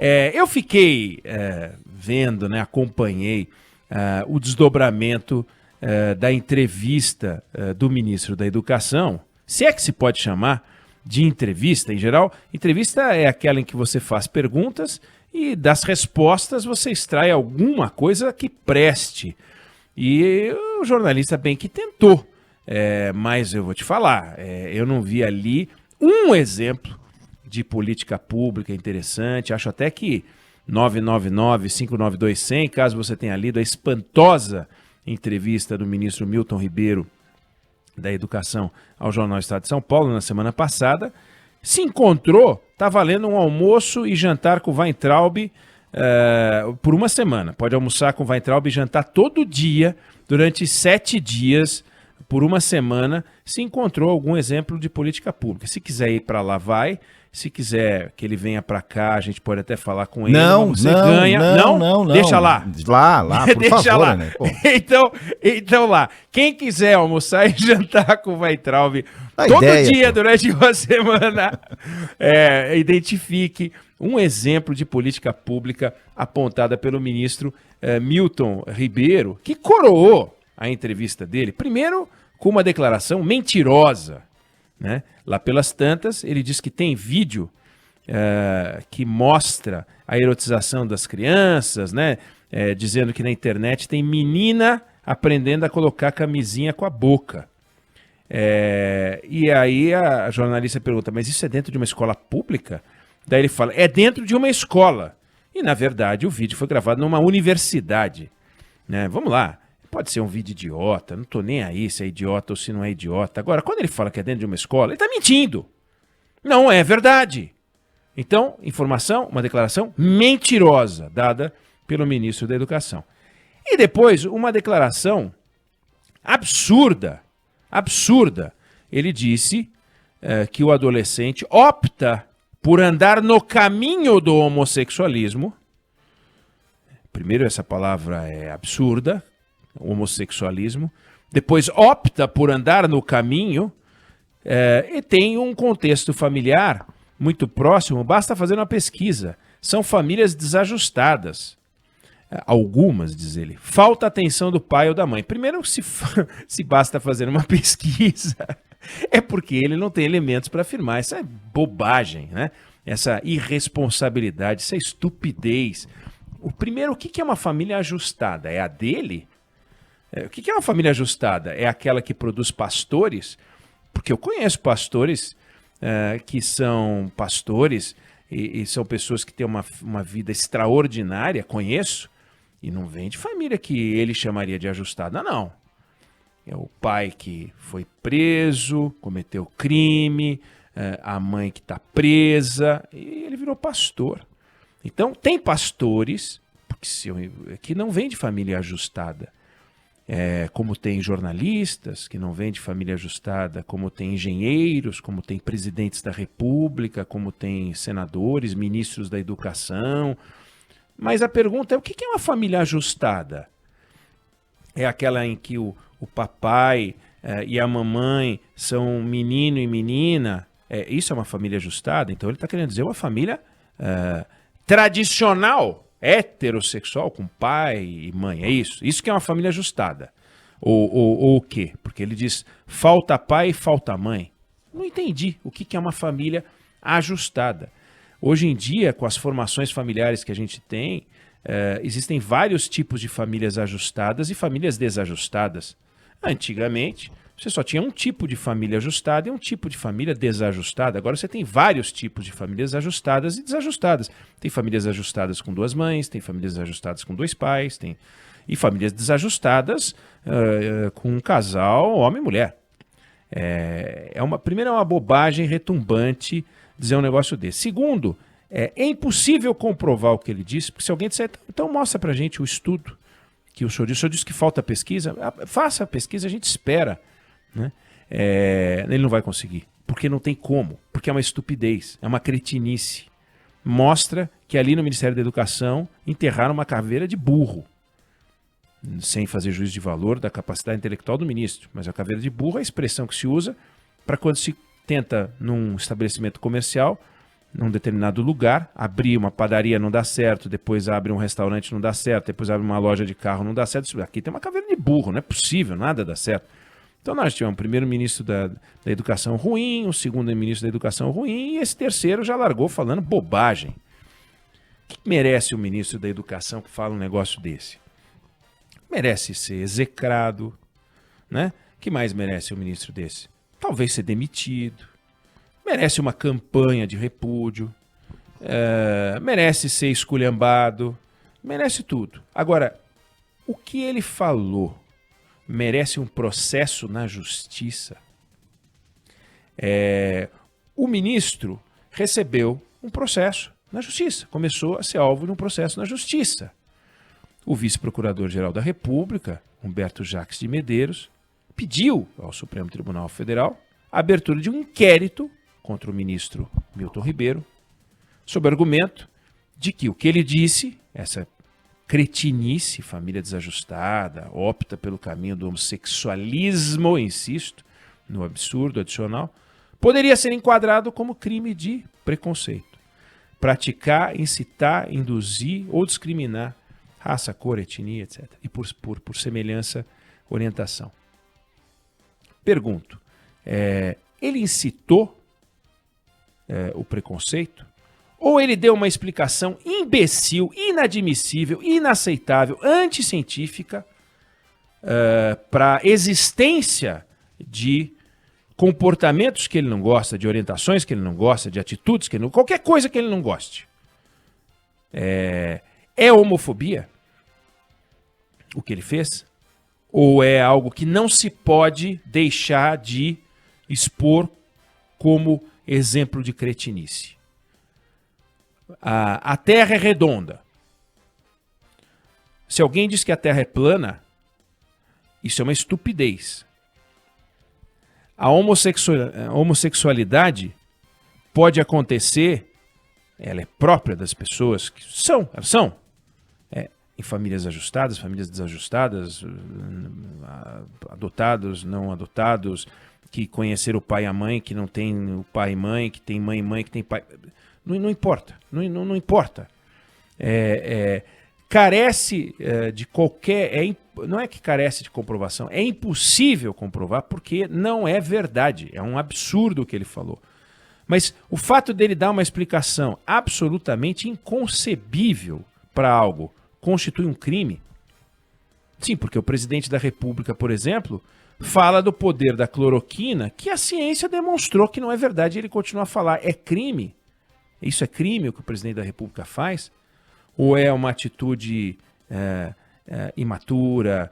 Eu fiquei vendo, né, acompanhei o desdobramento da entrevista do ministro da Educação, se é que se pode chamar de entrevista. Em geral, entrevista é aquela em que você faz perguntas e das respostas você extrai alguma coisa que preste. E o jornalista bem que tentou, mas eu vou te falar, eu não vi ali um exemplo de política pública interessante. Acho até que 999-592-100, caso você tenha lido a espantosa entrevista do ministro Milton Ribeiro da Educação ao Jornal Estado de São Paulo na semana passada, se encontrou, está valendo um almoço e jantar com o Weintraub por uma semana. Pode almoçar com o Weintraub e jantar todo dia, durante 7 dias, por uma semana, se encontrou algum exemplo de política pública. Se quiser ir para lá, vai. Se quiser que ele venha para cá, a gente pode até falar com ele. Não, você não, ganha. Não. Deixa lá. Lá, por Deixa favor, lá. né? Então lá. Quem quiser almoçar e jantar com o Weintraub todo dia, durante uma semana, identifique um exemplo de política pública apontada pelo ministro Milton Ribeiro, que coroou a entrevista dele, primeiro com uma declaração mentirosa, né? Lá pelas tantas, ele diz que tem vídeo que mostra a erotização das crianças, né? Dizendo que na internet tem menina aprendendo a colocar camisinha com a boca. E aí a jornalista pergunta, mas isso é dentro de uma escola pública? Daí ele fala, é dentro de uma escola. E na verdade o vídeo foi gravado numa universidade, né? Vamos lá. Pode ser um vídeo idiota, não tô nem aí se é idiota ou se não é idiota. Agora, quando ele fala que é dentro de uma escola, ele tá mentindo. Não é verdade. Então, informação, uma declaração mentirosa dada pelo ministro da Educação. E depois, uma declaração absurda. Ele disse que o adolescente opta por andar no caminho do homossexualismo. Primeiro, essa palavra é absurda. Homossexualismo, depois opta por andar no caminho e tem um contexto familiar muito próximo, basta fazer uma pesquisa. São famílias desajustadas. Algumas, diz ele. Falta atenção do pai ou da mãe. Primeiro, se basta fazer uma pesquisa, é porque ele não tem elementos para afirmar. Essa é bobagem, né? Essa irresponsabilidade, essa estupidez. Primeiro, o que é uma família ajustada? É a dele? O que é uma família ajustada? É aquela que produz pastores? Porque eu conheço pastores que são pastores e são pessoas que têm uma vida extraordinária, conheço, e não vem de família que ele chamaria de ajustada, não. É o pai que foi preso, cometeu crime, a mãe que está presa, e ele virou pastor. Então, tem pastores que não vêm de família ajustada. Como tem jornalistas que não vêm de família ajustada, como tem engenheiros, como tem presidentes da República, como tem senadores, ministros da Educação. Mas a pergunta é, o que é uma família ajustada? É aquela em que o papai e a mamãe são menino e menina? Isso é uma família ajustada? Então ele está querendo dizer uma família tradicional, heterossexual, com pai e mãe, é isso? Isso que é uma família ajustada. Ou o quê? Porque ele diz, falta pai e falta mãe. Não entendi o que é uma família ajustada. Hoje em dia, com as formações familiares que a gente tem, existem vários tipos de famílias ajustadas e famílias desajustadas. Antigamente, você só tinha um tipo de família ajustada e um tipo de família desajustada. Agora você tem vários tipos de famílias ajustadas e desajustadas. Tem famílias ajustadas com 2 mães, tem famílias ajustadas com 2 pais, e famílias desajustadas com um casal, homem e mulher. Primeiro, é uma bobagem retumbante dizer um negócio desse. Segundo, é impossível comprovar o que ele disse, porque se alguém disser, então mostra pra gente o estudo que o senhor disse que falta pesquisa, faça a pesquisa, a gente espera. Né? Ele não vai conseguir, porque não tem como, porque é uma estupidez, é uma cretinice. Mostra que ali no Ministério da Educação enterraram uma caveira de burro, sem fazer juízo de valor da capacidade intelectual do ministro, mas a caveira de burro é a expressão que se usa para quando se tenta num estabelecimento comercial num determinado lugar, abrir uma padaria não dá certo, depois abre um restaurante não dá certo, depois abre uma loja de carro não dá certo. Aqui tem uma caveira de burro, não é possível, nada dá certo. Então nós tivemos um primeiro-ministro da educação ruim, um segundo-ministro da educação ruim, e esse terceiro já largou falando bobagem. O que merece o ministro da educação que fala um negócio desse? Merece ser execrado, né? O que mais merece um ministro desse? Talvez ser demitido. Merece uma campanha de repúdio, merece ser esculhambado, merece tudo. Agora, o que ele falou merece um processo na justiça? O ministro recebeu um processo na justiça, começou a ser alvo de um processo na justiça. O vice-procurador-geral da República, Humberto Jacques de Medeiros, pediu ao Supremo Tribunal Federal a abertura de um inquérito contra o ministro Milton Ribeiro, sob o argumento de que o que ele disse, essa cretinice, família desajustada, opta pelo caminho do homossexualismo, insisto, no absurdo adicional, poderia ser enquadrado como crime de preconceito. Praticar, incitar, induzir ou discriminar raça, cor, etnia, etc. E por semelhança, orientação. Pergunto, ele incitou o preconceito? Ou ele deu uma explicação imbecil, inadmissível, inaceitável, anticientífica para a existência de comportamentos que ele não gosta, de orientações que ele não gosta, de atitudes que ele não... Qualquer coisa que ele não goste. É homofobia o que ele fez? Ou é algo que não se pode deixar de expor como exemplo de cretinice? A Terra é redonda. Se alguém diz que a Terra é plana, isso é uma estupidez. A homossexualidade pode acontecer, ela é própria das pessoas que elas são. Em famílias ajustadas, famílias desajustadas, adotados, não adotados, que conheceram o pai e a mãe, que não tem o pai e mãe, que tem mãe e mãe, que tem pai... Não importa, não importa. Carece de qualquer... não é que carece de comprovação, é impossível comprovar porque não é verdade. É um absurdo o que ele falou. Mas o fato dele dar uma explicação absolutamente inconcebível para algo constitui um crime? Sim, porque o presidente da República, por exemplo, fala do poder da cloroquina, que a ciência demonstrou que não é verdade, e ele continua a falar. É crime? Isso é crime o que o presidente da República faz? Ou é uma atitude imatura,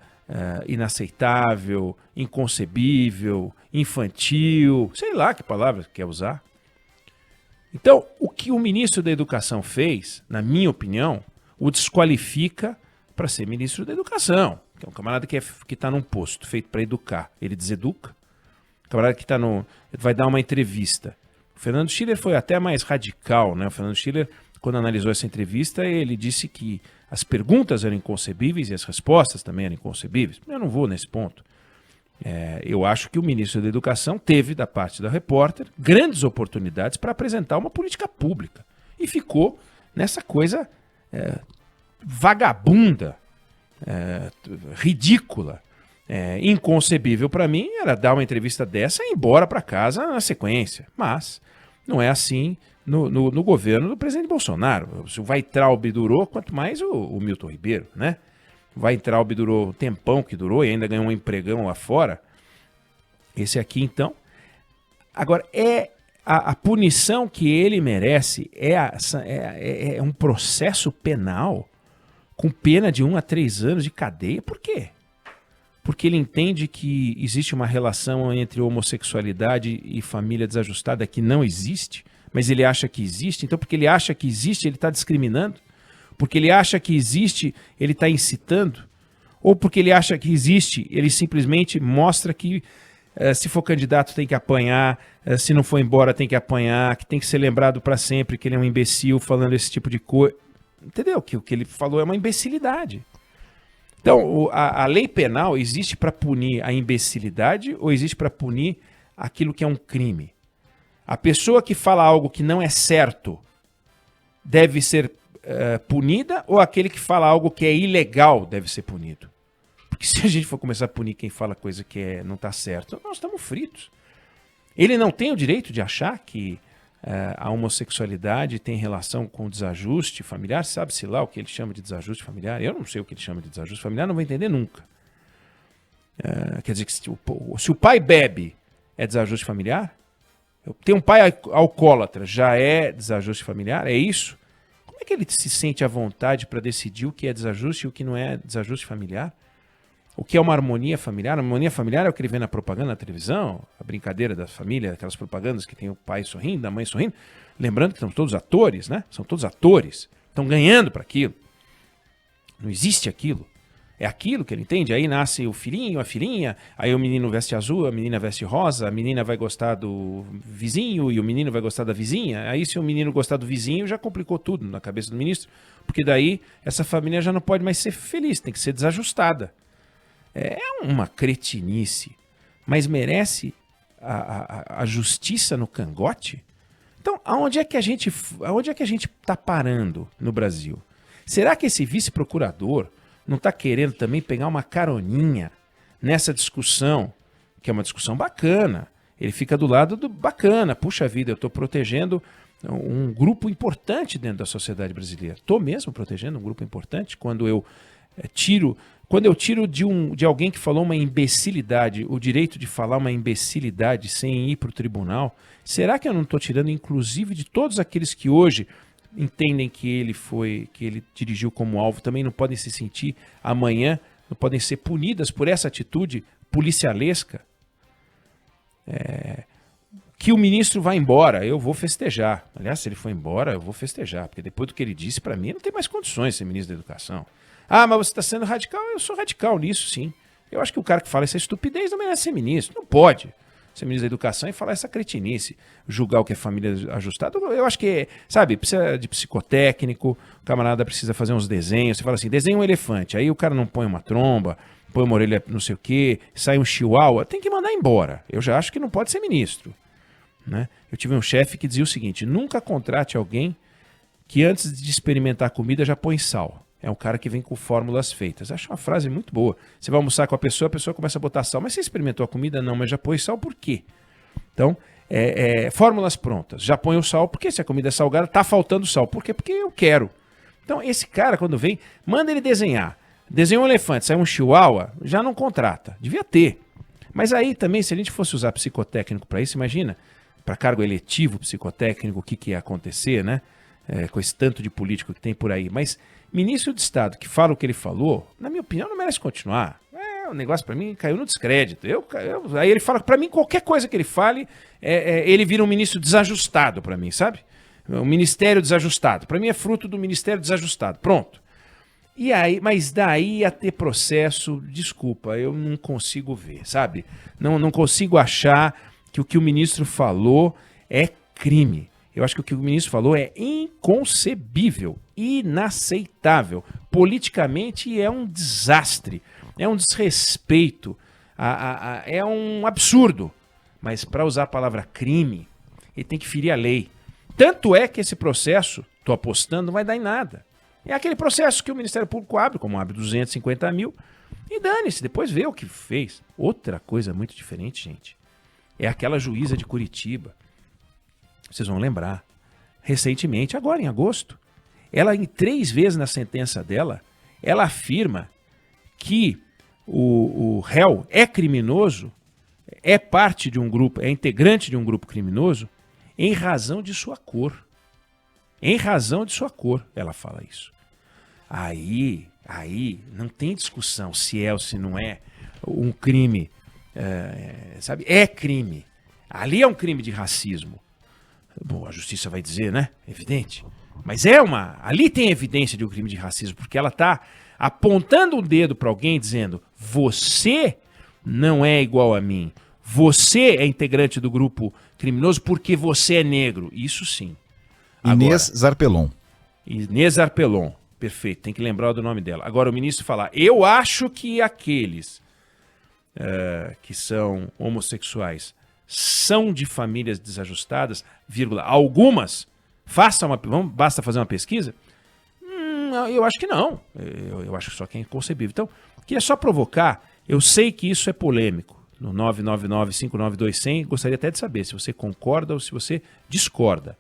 inaceitável, inconcebível, infantil, sei lá que palavra quer usar? Então, o que o ministro da Educação fez, na minha opinião, o desqualifica para ser ministro da Educação, que é um camarada que está num posto feito para educar. Ele deseduca. O camarada que vai dar uma entrevista. O Fernando Schiller foi até mais radical, né? O Fernando Schiller, quando analisou essa entrevista, ele disse que as perguntas eram inconcebíveis e as respostas também eram inconcebíveis. Eu não vou nesse ponto. Eu acho que o ministro da Educação teve, da parte da repórter, grandes oportunidades para apresentar uma política pública. E ficou nessa coisa vagabunda, ridícula, inconcebível para mim era dar uma entrevista dessa e ir embora para casa na sequência. Mas não é assim no governo do presidente Bolsonaro. Se o Weintraub durou, quanto mais o Milton Ribeiro, né? O Weintraub durou o tempão que durou e ainda ganhou um empregão lá fora. Esse aqui, então. Agora, a punição que ele merece é um processo penal com pena de 1 a 3 anos de cadeia. Por quê? Porque ele entende que existe uma relação entre homossexualidade e família desajustada que não existe, mas ele acha que existe. Então, porque ele acha que existe, ele está discriminando? Porque ele acha que existe, ele está incitando? Ou porque ele acha que existe, ele simplesmente mostra que se for candidato tem que apanhar, se não for embora tem que apanhar, que tem que ser lembrado para sempre que ele é um imbecil falando esse tipo de coisa. Entendeu? Que o que ele falou é uma imbecilidade. Então, a lei penal existe para punir a imbecilidade ou existe para punir aquilo que é um crime? A pessoa que fala algo que não é certo deve ser punida, ou aquele que fala algo que é ilegal deve ser punido? Porque se a gente for começar a punir quem fala coisa que não está certo, nós estamos fritos. Ele não tem o direito de achar que a homossexualidade tem relação com desajuste familiar? Sabe-se lá o que ele chama de desajuste familiar? Eu não sei o que ele chama de desajuste familiar, não vou entender nunca. Quer dizer que se o pai bebe, é desajuste familiar? Ter um pai alcoólatra já é desajuste familiar? É isso? Como é que ele se sente à vontade para decidir o que é desajuste e o que não é desajuste familiar? O que é uma harmonia familiar? A harmonia familiar é o que ele vê na propaganda, na televisão, a brincadeira da família, aquelas propagandas que tem o pai sorrindo, a mãe sorrindo. Lembrando que são todos atores, né? São todos atores. Estão ganhando para aquilo. Não existe aquilo. É aquilo que ele entende. Aí nasce o filhinho, a filhinha, aí o menino veste azul, a menina veste rosa, a menina vai gostar do vizinho e o menino vai gostar da vizinha. Aí se o menino gostar do vizinho, já complicou tudo na cabeça do ministro, porque daí essa família já não pode mais ser feliz, tem que ser desajustada. É uma cretinice, mas merece a justiça no cangote? Então, aonde é que a gente está parando no Brasil? Será que esse vice-procurador não está querendo também pegar uma caroninha nessa discussão, que é uma discussão bacana? Ele fica do lado do bacana. Puxa vida, eu estou protegendo um grupo importante dentro da sociedade brasileira. Estou mesmo protegendo um grupo importante quando eu tiro de alguém que falou uma imbecilidade, o direito de falar uma imbecilidade sem ir para o tribunal. Será que eu não estou tirando, inclusive, de todos aqueles que hoje entendem que ele dirigiu como alvo, também não podem se sentir amanhã, não podem ser punidas por essa atitude policialesca? Que o ministro vai embora, eu vou festejar. Aliás, se ele for embora, eu vou festejar, porque depois do que ele disse, para mim, não tem mais condições de ser ministro da Educação. Ah, mas você está sendo radical? Eu sou radical nisso, sim. Eu acho que o cara que fala essa estupidez não merece ser ministro. Não pode ser ministro da Educação e falar essa cretinice, julgar o que é família ajustada. Eu acho que, sabe, precisa de psicotécnico, o camarada precisa fazer uns desenhos. Você fala assim, desenha um elefante, aí o cara não põe uma tromba, põe uma orelha não sei o quê, sai um chihuahua, tem que mandar embora. Eu já acho que não pode ser ministro, né? Eu tive um chefe que dizia o seguinte, nunca contrate alguém que antes de experimentar a comida já põe sal. É um cara que vem com fórmulas feitas. Acho uma frase muito boa. Você vai almoçar com a pessoa começa a botar sal. Mas você experimentou a comida? Não, mas já pôs sal por quê? Então, fórmulas prontas. Já põe o sal, porque se a comida é salgada, está faltando sal. Por quê? Porque eu quero. Então, esse cara, quando vem, manda ele desenhar. Desenha um elefante, sai um chihuahua, já não contrata. Devia ter. Mas aí também, se a gente fosse usar psicotécnico para isso, imagina, para cargo eletivo psicotécnico, o que ia acontecer, né? Com esse tanto de político que tem por aí. Mas ministro de Estado que fala o que ele falou, na minha opinião, não merece continuar. O negócio para mim caiu no descrédito. Aí ele fala, para mim, qualquer coisa que ele fale, ele vira um ministro desajustado para mim, sabe? Um ministério desajustado. Para mim é fruto do ministério desajustado. Pronto. E aí, mas daí a ter processo, desculpa, eu não consigo ver, sabe? Não consigo achar que o que o ministro falou é crime. Eu acho que o que o ministro falou é inconcebível, inaceitável. Politicamente é um desastre, é um desrespeito, é um absurdo. Mas para usar a palavra crime, ele tem que ferir a lei. Tanto é que esse processo, estou apostando, não vai dar em nada. É aquele processo que o Ministério Público abre, como abre 250 mil, e dane-se, depois vê o que fez. Outra coisa muito diferente, gente, é aquela juíza de Curitiba. Vocês vão lembrar, recentemente, agora em agosto, ela em 3 vezes na sentença dela, ela afirma que o réu é criminoso, é parte de um grupo, é integrante de um grupo criminoso, em razão de sua cor. Em razão de sua cor, ela fala isso. Aí, não tem discussão se é ou se não é um crime, sabe? É crime. Ali é um crime de racismo. Bom, a justiça vai dizer, né? Evidente. Mas ali tem evidência de um crime de racismo, porque ela está apontando um dedo para alguém dizendo, você não é igual a mim. Você é integrante do grupo criminoso porque você é negro. Isso sim. Inês Zarpelon. Inês Zarpelon. Perfeito, tem que lembrar do nome dela. Agora o ministro falar, eu acho que aqueles que são homossexuais são de famílias desajustadas, vírgula, algumas, basta fazer uma pesquisa? Eu acho que não. Eu acho que só que é inconcebível. Então, queria só provocar, eu sei que isso é polêmico. No 999-592-100, gostaria até de saber se você concorda ou se você discorda.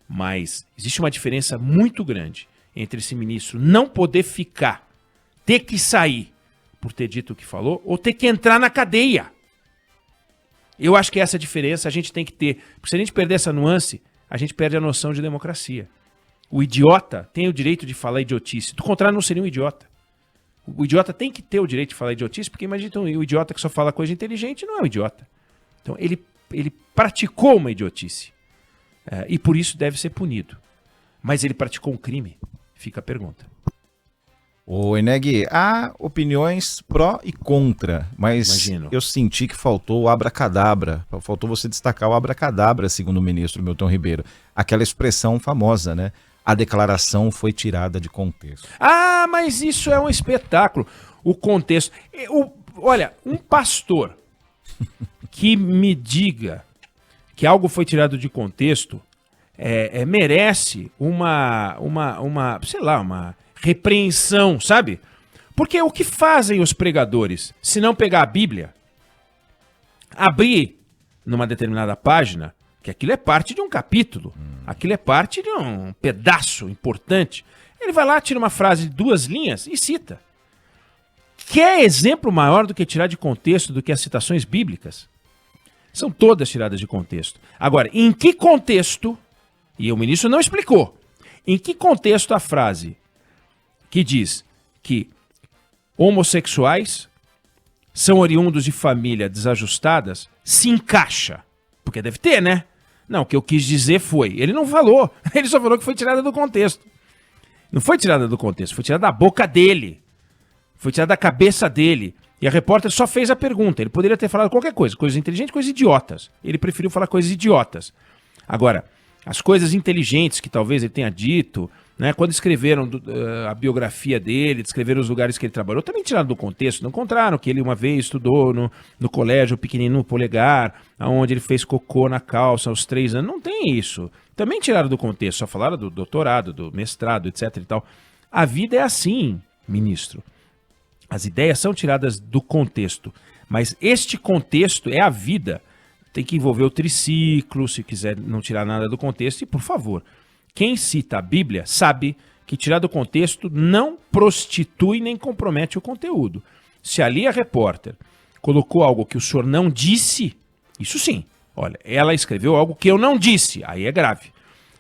Mas existe uma diferença muito grande entre esse ministro não poder ficar, ter que sair por ter dito o que falou, ou ter que entrar na cadeia. Eu acho que essa diferença a gente tem que ter. Porque se a gente perder essa nuance, a gente perde a noção de democracia. O idiota tem o direito de falar idiotice. Do contrário, não seria um idiota. O idiota tem que ter o direito de falar idiotice, porque imagina o idiota que só fala coisa inteligente não é um idiota. Então ele praticou uma idiotice. E por isso deve ser punido. Mas ele praticou um crime? Fica a pergunta. Ô, Eneg, há opiniões pró e contra, mas eu senti que faltou o abracadabra. Faltou você destacar o abracadabra, segundo o ministro Milton Ribeiro. Aquela expressão famosa, né? A declaração foi tirada de contexto. Ah, mas isso é um espetáculo. O contexto... Olha, um pastor que me diga que algo foi tirado de contexto merece uma repreensão, sabe? Porque o que fazem os pregadores, se não pegar a Bíblia, abrir numa determinada página, que aquilo é parte de um capítulo, aquilo é parte de um pedaço importante, ele vai lá, tira uma frase de 2 linhas e cita. Quer exemplo maior do que tirar de contexto do que as citações bíblicas? São todas tiradas de contexto. Agora, em que contexto, e o ministro não explicou, em que contexto a frase que diz que homossexuais são oriundos de família desajustadas se encaixa? Porque deve ter, né? Não, o que eu quis dizer foi... Ele não falou. Ele só falou que foi tirada do contexto. Não foi tirada do contexto, foi tirada da boca dele. Foi tirada da cabeça dele. E a repórter só fez a pergunta. Ele poderia ter falado qualquer coisa. Coisas inteligentes, coisas idiotas. Ele preferiu falar coisas idiotas. Agora, as coisas inteligentes que talvez ele tenha dito... Né, quando escreveram a biografia dele, descreveram os lugares que ele trabalhou, também tiraram do contexto, não encontraram que ele uma vez estudou no colégio pequenino no Polegar, onde ele fez cocô na calça aos 3 anos, não tem isso. Também tiraram do contexto, só falaram do doutorado, do mestrado, etc. e tal. A vida é assim, ministro. As ideias são tiradas do contexto, mas este contexto é a vida. Tem que envolver o triciclo, se quiser não tirar nada do contexto, e por favor... Quem cita a Bíblia sabe que tirar do contexto não prostitui nem compromete o conteúdo. Se ali a repórter colocou algo que o senhor não disse, isso sim. Olha, ela escreveu algo que eu não disse, aí é grave.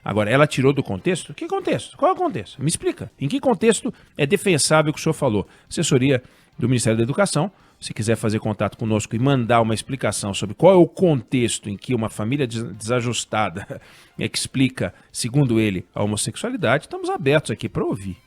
Agora, ela tirou do contexto? Que contexto? Qual é o contexto? Me explica. Em que contexto é defensável o que o senhor falou? Assessoria do Ministério da Educação. Se quiser fazer contato conosco e mandar uma explicação sobre qual é o contexto em que uma família desajustada explica, segundo ele, a homossexualidade, estamos abertos aqui para ouvir.